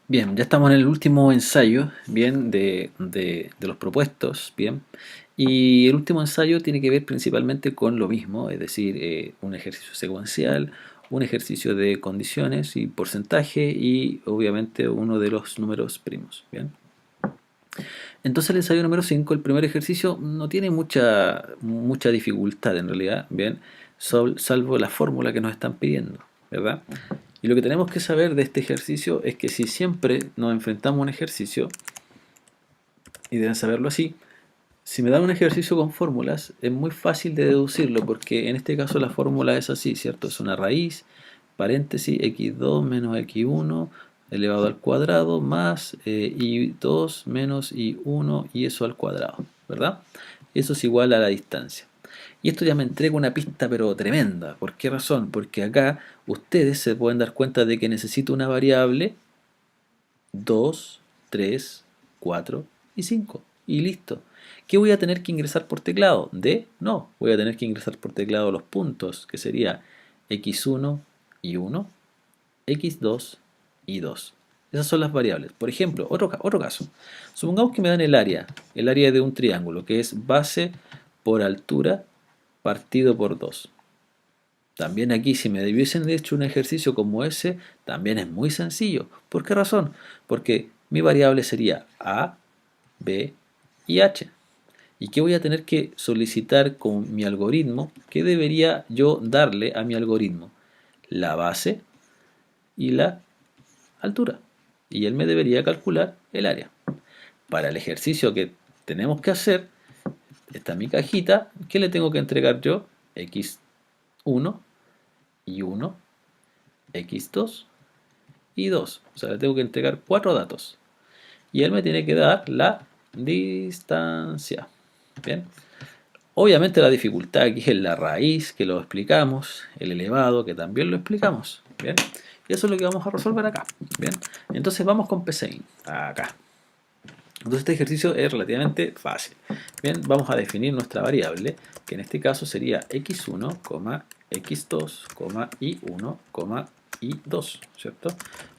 Bien, ya estamos en el último ensayo, bien, de los propuestos, bien. Y el último ensayo tiene que ver principalmente con lo mismo, es decir, un ejercicio secuencial, un ejercicio de condiciones y porcentaje y obviamente uno de los números primos, bien. Entonces el ensayo número 5, el primer ejercicio, no tiene mucha dificultad en realidad, bien, salvo la fórmula que nos están pidiendo, ¿verdad? Y lo que tenemos que saber de este ejercicio es que si siempre nos enfrentamos a un ejercicio, y deben saberlo así, si me dan un ejercicio con fórmulas, es muy fácil de deducirlo, porque en este caso la fórmula es así, ¿cierto? Es una raíz, paréntesis, x2 menos x1 elevado al cuadrado más y2 menos y1 y eso al cuadrado, ¿verdad? Eso es igual a la distancia. Y esto ya me entrega una pista pero tremenda. ¿Por qué razón? Porque acá ustedes se pueden dar cuenta de que necesito una variable 2, 3, 4 y 5. Y listo. ¿Qué voy a tener que ingresar por teclado? ¿D? No. Voy a tener que ingresar por teclado los puntos, que sería x1 y 1, x2 y 2. Esas son las variables. Por ejemplo, otro caso. Supongamos que me dan el área de un triángulo, que es base por altura partido por 2. También aquí, si me hubiesen hecho un ejercicio como ese, también es muy sencillo. ¿Por qué razón? Porque mi variable sería A, B y H. ¿Y qué voy a tener que solicitar con mi algoritmo? ¿Qué debería yo darle a mi algoritmo? La base y la altura. Y él me debería calcular el área. Para el ejercicio que tenemos que hacer, está mi cajita. ¿Qué le tengo que entregar yo? X1 y 1, X2 y 2. O sea, le tengo que entregar 4 datos. Y él me tiene que dar la distancia. Bien. Obviamente la dificultad aquí es la raíz, que lo explicamos, el elevado, que también lo explicamos. Bien. Y eso es lo que vamos a resolver acá. Bien. Entonces vamos con PSEIN. Acá. Entonces este ejercicio es relativamente fácil. Bien, vamos a definir nuestra variable, que en este caso sería x1, x2, y1, y2, ¿cierto?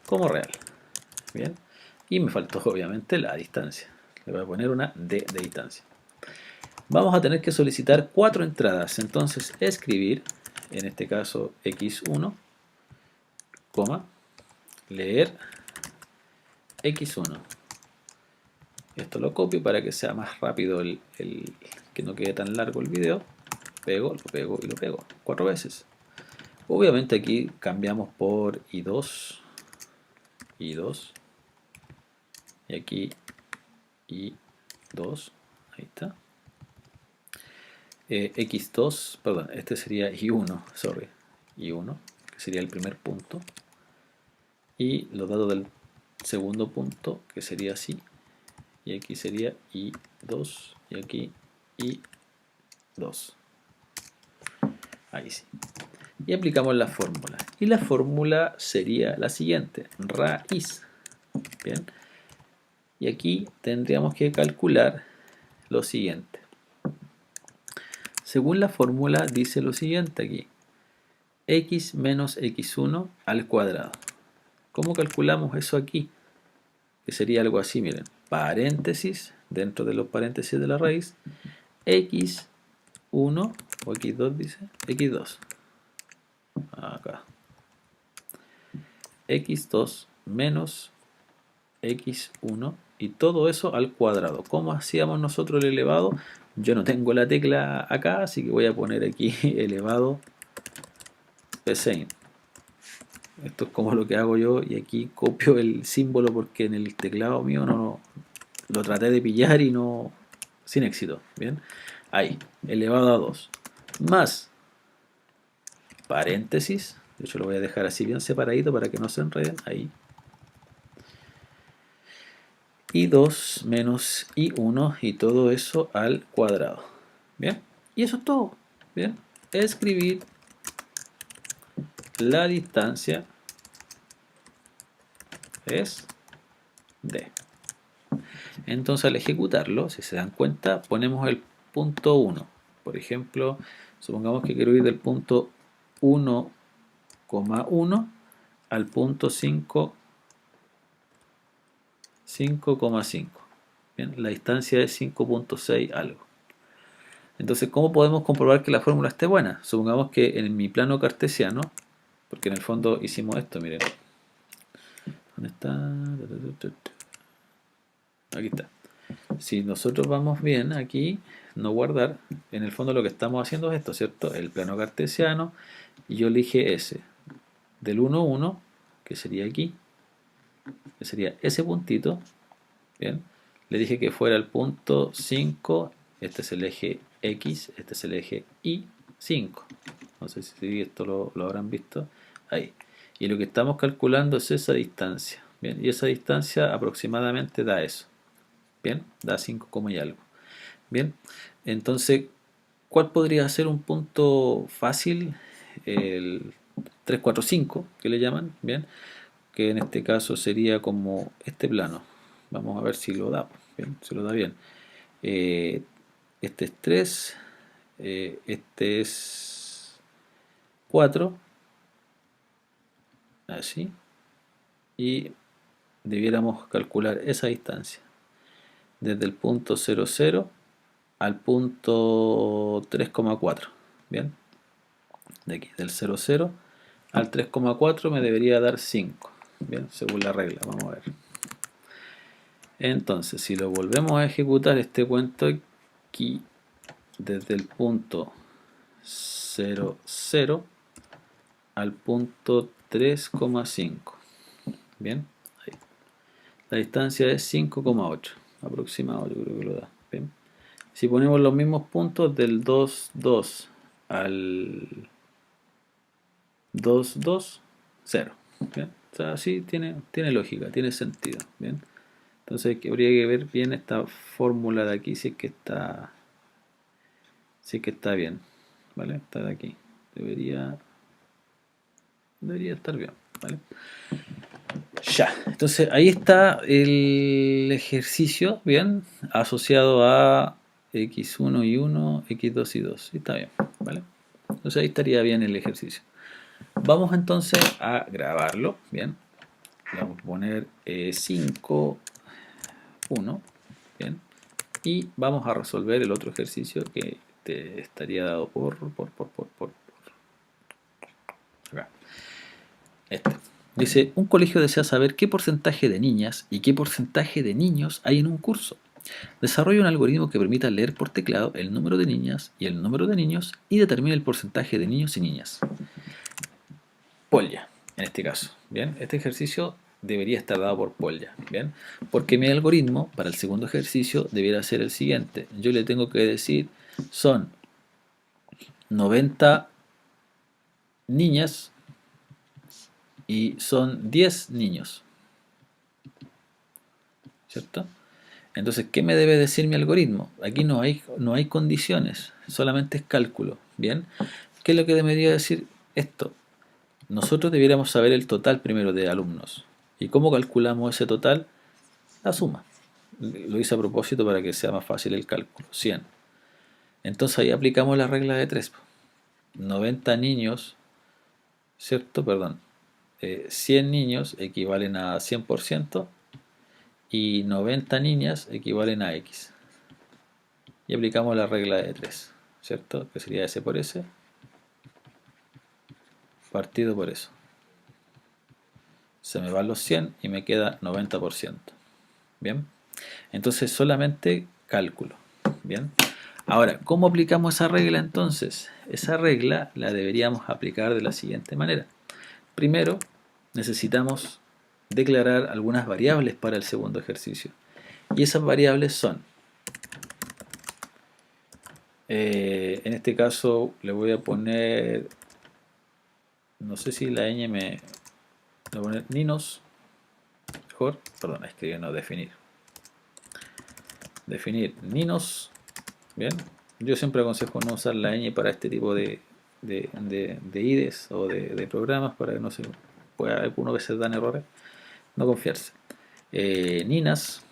Como real. Bien. Y me faltó obviamente la distancia. Le voy a poner una d de distancia. Vamos a tener que solicitar 4 entradas. Entonces escribir, en este caso x1, leer x1. Esto lo copio para que sea más rápido que no quede tan largo el video. Lo pego y lo pego 4 veces. Obviamente aquí cambiamos por i2, i2 y aquí i2, ahí está. X2, perdón, este sería I1, sorry, I1, que sería el primer punto, y los datos del segundo punto, que sería así, y aquí sería I2, y aquí I2, ahí sí. Y aplicamos la fórmula, y la fórmula sería la siguiente, raíz, bien, y aquí tendríamos que calcular lo siguiente. Según la fórmula dice lo siguiente aquí, x menos x1 al cuadrado. ¿Cómo calculamos eso aquí? Que sería algo así, miren, paréntesis, dentro de los paréntesis de la raíz, x1 o x2 dice, x2, acá, x2 menos x1 y todo eso al cuadrado. ¿Cómo hacíamos nosotros el elevado? Yo no tengo la tecla acá, así que voy a poner aquí elevado Psein. Esto es como lo que hago yo y aquí copio el símbolo porque en el teclado mío no lo traté de pillar y no, sin éxito. Bien, ahí, elevado a 2 más paréntesis, de hecho lo voy a dejar así bien separadito para que no se enreden, ahí, y2 menos y1 y todo eso al cuadrado. Bien, y eso es todo. Bien, escribir la distancia es d. Entonces al ejecutarlo, si se dan cuenta, ponemos el punto 1. Por ejemplo, supongamos que quiero ir del punto 1,1 al punto 5,1. 5,5. Bien, la distancia es 5,6 algo. Entonces, ¿cómo podemos comprobar que la fórmula esté buena? Supongamos que en mi plano cartesiano, porque en el fondo hicimos esto, miren. ¿Dónde está? Aquí está. Si nosotros vamos bien aquí, no guardar, en el fondo lo que estamos haciendo es esto, ¿cierto? El plano cartesiano, y yo elige ese. Del 1, 1, que sería aquí, que sería ese puntito, bien. Le dije que fuera el punto 5, este es el eje X, este es el eje Y, 5. No sé si esto lo habrán visto. Ahí. Y lo que estamos calculando es esa distancia. Bien, y esa distancia aproximadamente da eso. Bien, da 5, y algo. Bien, entonces, ¿cuál podría ser un punto fácil? El 3, 4, 5, que le llaman, bien, que en este caso sería como este plano. Vamos a ver si lo da, bien, si lo da bien. Este es 3, este es 4, así, y debiéramos calcular esa distancia desde el punto 0, 0 al punto 3,4. Bien, de aquí, del 0, 0 al 3,4 me debería dar 5. Bien, según la regla, vamos a ver. Entonces, si lo volvemos a ejecutar este cuento aquí, desde el punto 0, 0 al punto 3,5. Bien, ahí. La distancia es 5,8 aproximado, yo creo que lo da. Bien. Si ponemos los mismos puntos del 2, 2 al 2, 2, 0. ¿Bien? O sea, sí tiene lógica, tiene sentido. ¿Bien? Entonces habría que ver bien esta fórmula de aquí si es que está bien. ¿Vale? Está de aquí. Debería estar bien. ¿Vale? Ya, entonces ahí está el ejercicio, bien, asociado a x1 y 1, x2 y 2. Está bien, ¿vale? Entonces ahí estaría bien el ejercicio. Vamos entonces a grabarlo, bien. Vamos a poner 5, 1, bien. Y vamos a resolver el otro ejercicio que te estaría dado por acá. Este. Dice, un colegio desea saber qué porcentaje de niñas y qué porcentaje de niños hay en un curso. Desarrolla un algoritmo que permita leer por teclado el número de niñas y el número de niños y determina el porcentaje de niños y niñas. Polya, en este caso. Bien, este ejercicio debería estar dado por Polya. Bien, porque mi algoritmo para el segundo ejercicio debiera ser el siguiente. Yo le tengo que decir, son 90 niñas y son 10 niños. ¿Cierto? Entonces, ¿qué me debe decir mi algoritmo? Aquí no hay condiciones, solamente es cálculo. ¿Bien? ¿Qué es lo que debería decir esto? Nosotros debiéramos saber el total primero de alumnos. ¿Y cómo calculamos ese total? La suma. Lo hice a propósito para que sea más fácil el cálculo. 100. Entonces ahí aplicamos la regla de 3. 90 niños, ¿cierto? Perdón. 100 niños equivalen a 100% y 90 niñas equivalen a X. Y aplicamos la regla de 3, ¿cierto? Que sería S por S partido por eso. Se me van los 100 y me queda 90%. Bien. Entonces solamente cálculo. Bien. Ahora, ¿cómo aplicamos esa regla entonces? Esa regla la deberíamos aplicar de la siguiente manera. Primero, necesitamos declarar algunas variables para el segundo ejercicio. Y esas variables son, en este caso le voy a poner, no sé si la ñ me, voy a poner ninos, mejor, perdón, escribir, no, definir. Definir ninos, bien. Yo siempre aconsejo no usar la ñ para este tipo de IDEs o de programas para que no se pueda, algunas veces dan errores, no confiarse. Ninas,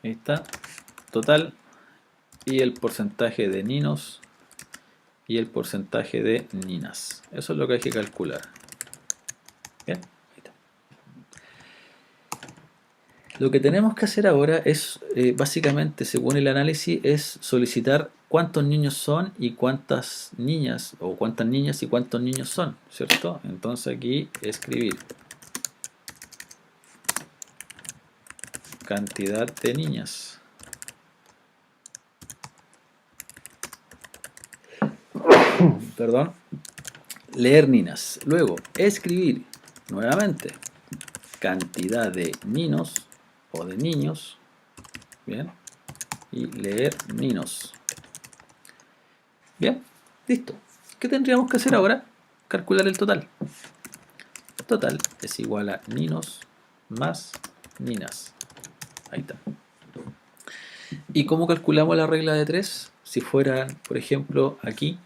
ahí está, total, y el porcentaje de ninos y el porcentaje de ninas. Eso es lo que hay que calcular. Bien, ahí está. Lo que tenemos que hacer ahora es, básicamente, según el análisis, es solicitar cuántos niños son y cuántas niñas, o cuántas niñas y cuántos niños son, ¿cierto? Entonces aquí escribir cantidad de niñas. Perdón. Leer niñas. Luego, escribir nuevamente cantidad de niños o de niños. Bien. Y leer niños. Bien. Listo. ¿Qué tendríamos que hacer ahora? Calcular el total. Total es igual a niños más niñas. Ahí está. ¿Y cómo calculamos la regla de 3? Si fueran, por ejemplo, aquí,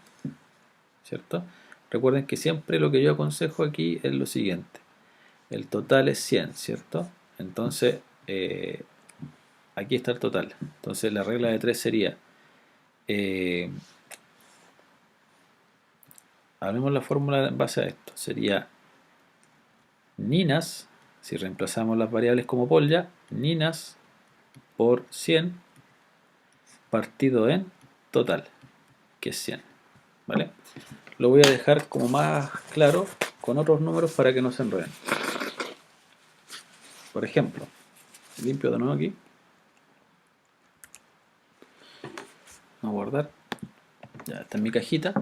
¿cierto? Recuerden que siempre lo que yo aconsejo aquí es lo siguiente. El total es 100, ¿cierto? Entonces, aquí está el total. Entonces, la regla de 3 sería, hablemos la fórmula en base a esto. Sería ninas, si reemplazamos las variables como polla, ninas por 100 partido en total, que es 100. ¿Vale? Lo voy a dejar como más claro con otros números para que no se enreden. Por ejemplo, limpio de nuevo aquí. Vamos a guardar. Ya está en mi cajita.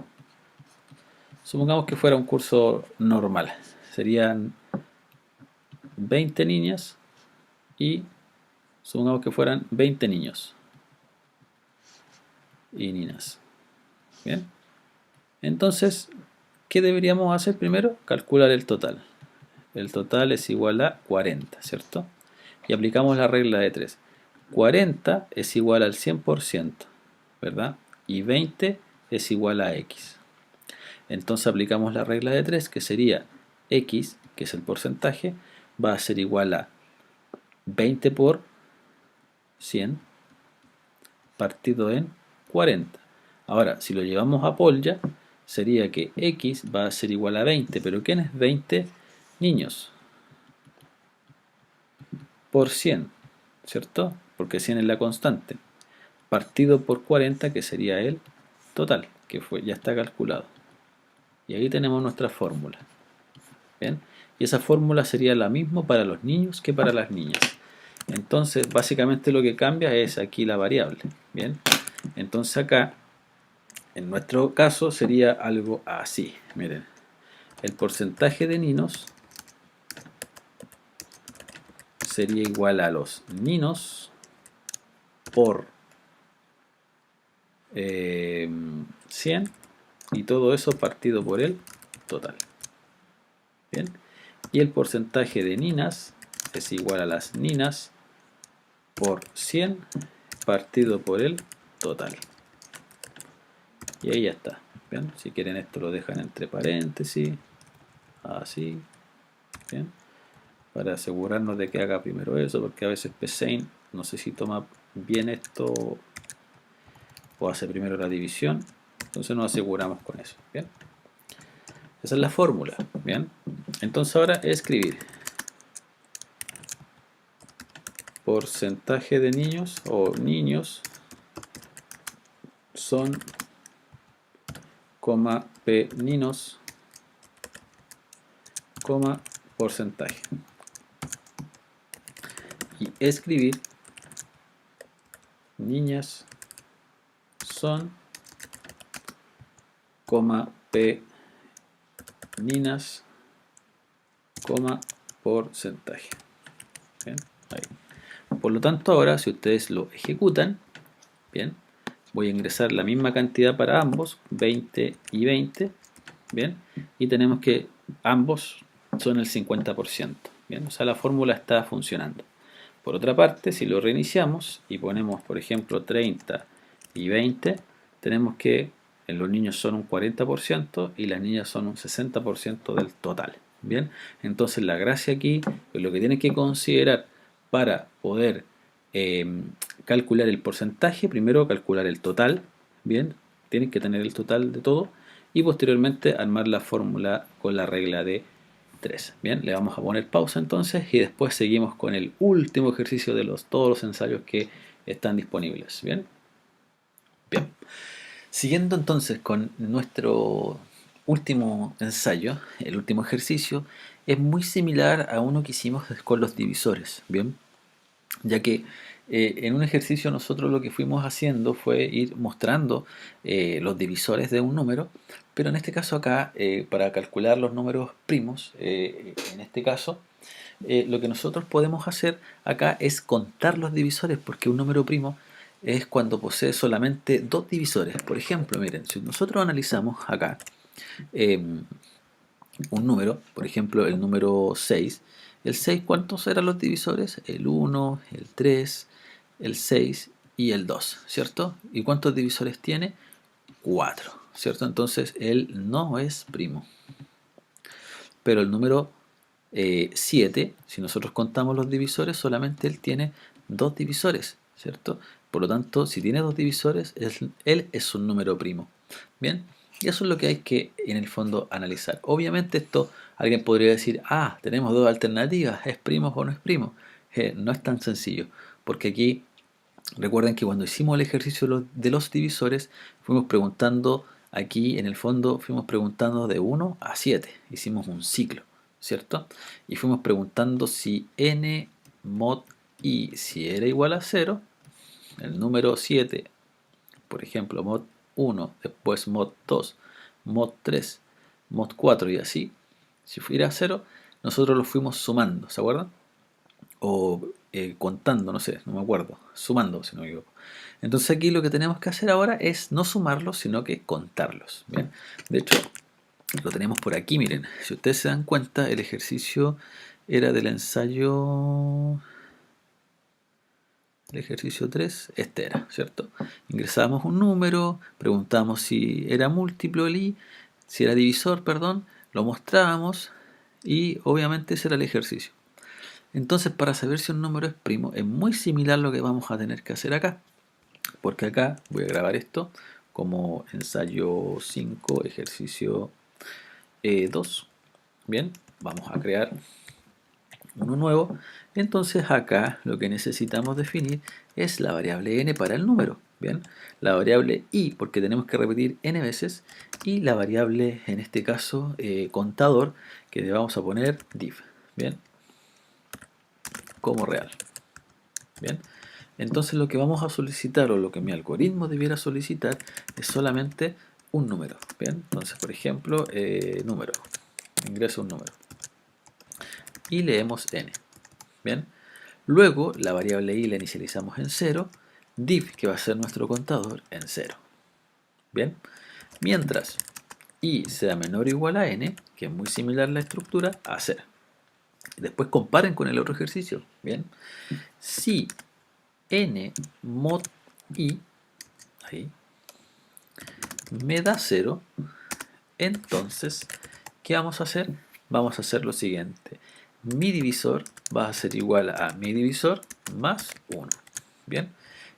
Supongamos que fuera un curso normal. Serían 20 niñas y supongamos que fueran 20 niños y niñas. Bien. Entonces, ¿qué deberíamos hacer primero? Calcular el total. El total es igual a 40, ¿cierto? Y aplicamos la regla de 3. 40 es igual al 100%, ¿verdad? Y 20 es igual a x. Entonces aplicamos la regla de 3, que sería x, que es el porcentaje, va a ser igual a 20 por 100 partido en 40. Ahora, si lo llevamos a Polya, sería que x va a ser igual a 20, pero ¿quién es 20 niños? Por 100, ¿cierto? Porque 100 es la constante. Partido por 40, que sería el total, que ya está calculado. Y ahí tenemos nuestra fórmula. ¿Bien? Y esa fórmula sería la misma para los niños que para las niñas. Entonces, básicamente lo que cambia es aquí la variable. ¿Bien? Entonces acá, en nuestro caso, sería algo así. Miren, el porcentaje de niños sería igual a los niños por 100 y todo eso partido por el total. Bien. Y el porcentaje de niñas es igual a las niñas por 100 partido por el total. Y ahí ya está. Bien. Si quieren esto lo dejan entre paréntesis. Así. Bien. Para asegurarnos de que haga primero eso, porque a veces Psein no sé si toma bien esto o hace primero la división. Entonces nos aseguramos con eso. Bien. Esa es la fórmula. Bien. Entonces ahora escribir porcentaje de niños o niños son coma p niños coma porcentaje y escribir niñas son coma p niñas coma porcentaje. Bien, ahí. Por lo tanto, ahora si ustedes lo ejecutan, bien, voy a ingresar la misma cantidad para ambos, 20 y 20, bien, y tenemos que ambos son el 50%, bien, o sea, la fórmula está funcionando. Por otra parte, si lo reiniciamos y ponemos, por ejemplo, 30 y 20, tenemos que los niños son un 40% y las niñas son un 60% del total. Bien, entonces la gracia aquí, pues lo que tienen que considerar para poder calcular el porcentaje, primero calcular el total, bien, tienen que tener el total de todo y posteriormente armar la fórmula con la regla de 3. Bien, le vamos a poner pausa entonces y después seguimos con el último ejercicio de todos los ensayos que están disponibles. Bien, bien. Siguiendo entonces con nuestro último ensayo, el último ejercicio, es muy similar a uno que hicimos con los divisores. Bien, ya que en un ejercicio nosotros lo que fuimos haciendo fue ir mostrando los divisores de un número, pero en este caso acá, para calcular los números primos, en este caso, lo que nosotros podemos hacer acá es contar los divisores, porque un número primo es cuando posee solamente dos divisores. Por ejemplo, miren, si nosotros analizamos acá un número, por ejemplo el número 6, el 6, ¿cuántos eran los divisores? El 1, el 3, el 6 y el 2, ¿cierto? ¿Y cuántos divisores tiene? 4, ¿cierto? Entonces él no es primo. Pero el número 7, si nosotros contamos los divisores, solamente él tiene dos divisores, ¿cierto? Por lo tanto, si tiene dos divisores, él es un número primo. Bien, y eso es lo que hay que, en el fondo, analizar. Obviamente esto, alguien podría decir, ah, tenemos dos alternativas, ¿es primo o no es primo? No es tan sencillo, porque aquí, recuerden que cuando hicimos el ejercicio de los divisores, fuimos preguntando, aquí en el fondo, fuimos preguntando de 1 a 7, hicimos un ciclo, ¿cierto? Y fuimos preguntando si n mod i, si era igual a 0, el número 7, por ejemplo, mod 1, después mod 2, mod 3, mod 4 y así, si fuera 0, nosotros lo fuimos sumando, ¿se acuerdan? O contando, no sé, no me acuerdo, sumando, si no me equivoco. Entonces aquí lo que tenemos que hacer ahora es no sumarlos, sino que contarlos. ¿Bien? De hecho, lo tenemos por aquí, miren. Si ustedes se dan cuenta, el ejercicio era del ensayo... El ejercicio 3, este era, ¿cierto? Ingresábamos un número, preguntábamos si era múltiplo el i, si era divisor, perdón, lo mostrábamos y obviamente ese era el ejercicio. Entonces, para saber si un número es primo, es muy similar a lo que vamos a tener que hacer acá. Porque acá voy a grabar esto como ensayo 5, ejercicio 2. Bien, vamos a crear uno nuevo. Entonces acá lo que necesitamos definir es la variable n para el número. Bien, la variable i, porque tenemos que repetir n veces, y la variable, en este caso, contador, que le vamos a poner div. Bien, como real. Bien, entonces lo que vamos a solicitar o lo que mi algoritmo debiera solicitar es solamente un número. Bien, entonces por ejemplo, número, ingreso un número y leemos n. Bien, luego la variable i la inicializamos en 0, div, que va a ser nuestro contador, en 0. Bien, mientras i sea menor o igual a n, que es muy similar la estructura, a 0. Después comparen con el otro ejercicio. Bien, si n mod i, ahí, me da 0, entonces, ¿qué vamos a hacer? Vamos a hacer lo siguiente. Mi divisor va a ser igual a mi divisor más 1. Bien,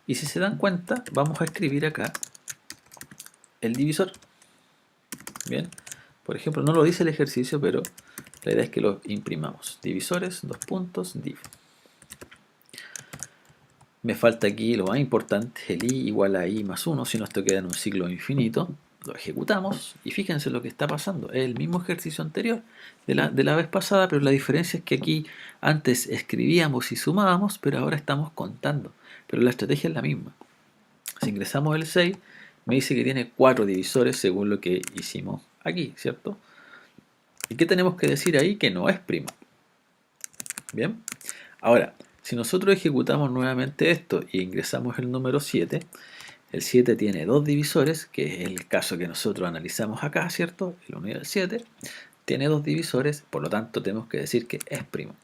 y si se dan cuenta, vamos a escribir acá el divisor. Bien, por ejemplo, no lo dice el ejercicio, pero la idea es que lo imprimamos. Divisores, dos puntos, div. Me falta aquí lo más importante, el i igual a i más 1, si no esto queda en un ciclo infinito. Lo ejecutamos y fíjense lo que está pasando. Es el mismo ejercicio anterior de la vez pasada, pero la diferencia es que aquí antes escribíamos y sumábamos, pero ahora estamos contando. Pero la estrategia es la misma. Si ingresamos el 6, me dice que tiene 4 divisores según lo que hicimos aquí, ¿cierto? ¿Y qué tenemos que decir ahí? Que no es prima. Bien, ahora, si nosotros ejecutamos nuevamente esto y ingresamos el número 7, el 7 tiene dos divisores, que es el caso que nosotros analizamos acá, ¿cierto? El 1 y el 7 tiene dos divisores, por lo tanto tenemos que decir que es primo.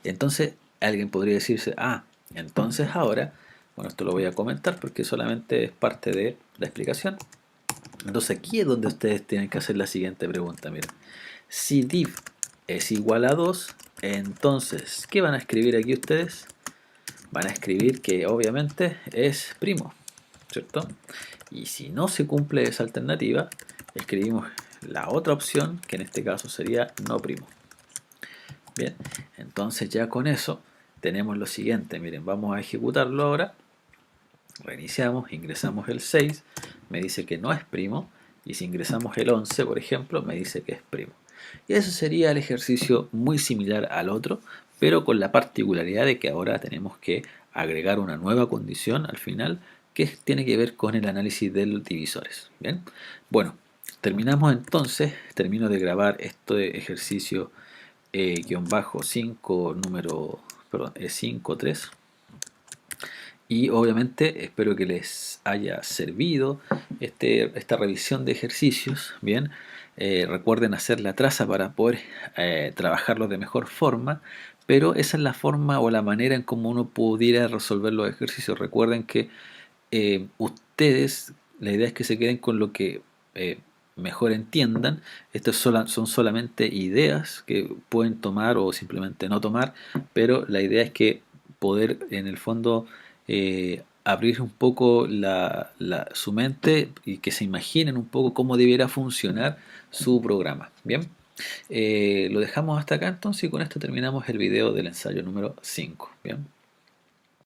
Entonces, alguien podría decirse, ah, entonces ahora, bueno, esto lo voy a comentar porque solamente es parte de la explicación. Entonces aquí es donde ustedes tienen que hacer la siguiente pregunta, miren. Si div es igual a 2, entonces, ¿qué van a escribir aquí ustedes? Van a escribir que obviamente es primo, ¿cierto? Y si no se cumple esa alternativa, escribimos la otra opción, que en este caso sería no primo. Bien, entonces ya con eso tenemos lo siguiente. Miren, vamos a ejecutarlo ahora. Reiniciamos, ingresamos el 6, me dice que no es primo, y si ingresamos el 11, por ejemplo, me dice que es primo. Y eso sería el ejercicio muy similar al otro, pero con la particularidad de que ahora tenemos que agregar una nueva condición al final que tiene que ver con el análisis de los divisores. Bien, bueno, terminamos entonces, termino de grabar este ejercicio guión bajo 5 número, perdón, 5.3. Y obviamente espero que les haya servido esta revisión de ejercicios. Bien, recuerden hacer la traza para poder trabajarlo de mejor forma, pero esa es la forma o la manera en cómo uno pudiera resolver los ejercicios. Recuerden que ustedes, la idea es que se queden con lo que mejor entiendan. Estas son solamente ideas que pueden tomar o simplemente no tomar, pero la idea es que poder en el fondo abrir un poco su mente y que se imaginen un poco cómo debiera funcionar su programa. Bien, lo dejamos hasta acá entonces y con esto terminamos el video del ensayo número 5. Bien.